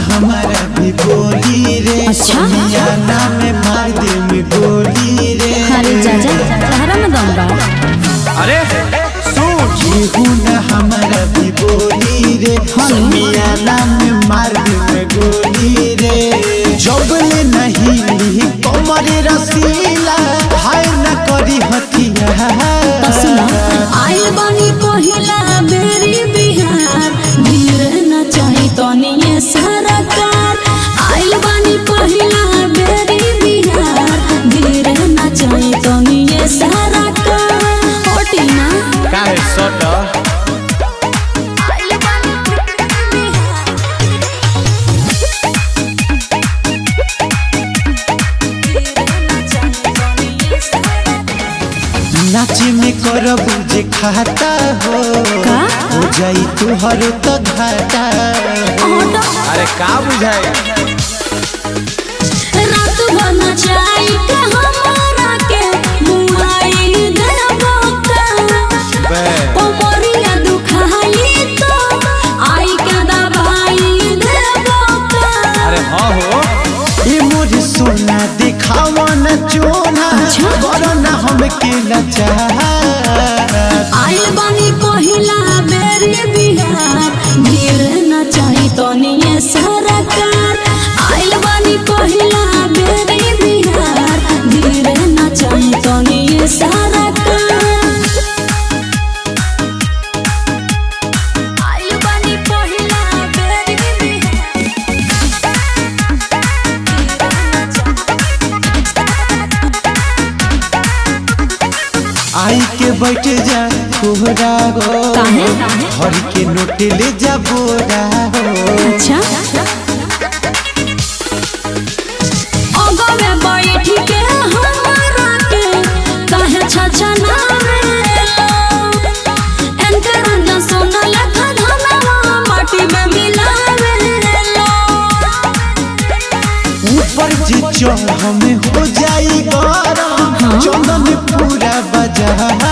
हमारा भी बोली रे। अच्छा नाम में मार दे में गोली रे। अरे जाजा तहरा में दम बा। अरे सुन ना हमारा भी बोली रे। नाम में मार दे में गोली रे। जबले नहीं ली कमरे रसीला हाय न करी हथिया। आइल बानी पहिला बेरी बिहार धीरे न चाही तनिए सरकार। आइल बानी पहिला बेरी बिहार धीरे न चाही तनिए सरकार। होटी ना काहे सट आइल बानी बिहार धीरे न चाही तनिए सरकार। नाचे में करब जे खाता हो का हो जाई तुहर तो घाटा। अरे का बुझाई रात भर नचाई के हमारा के मुआई देबो का। कोमरिया दुखाई तो आई के दवाई देबो का। अरे हाँ हो ये मोर सोना दिखावा न चोना करो ना हमके नचा। आइल बानी पहिला बेरी बिहार धीरे न चाही तनिए सरकार। आइल बानी पहिला बेरी बिहार धीरे न चाही तनिए सरकार। आइल बानी पहिला बेरी आई के बैठ जा कोहरा हो हर के नोट ले जा बोरा हो। अच्छा अगवे बैठ के हमारा के काहे छछना मेलो। एनके रंजन सोना लखा धनवा माटी में मिलावेलो। ऊपर जे चढ़ हमें हो जाई गरम चंदन पूरा बाजार।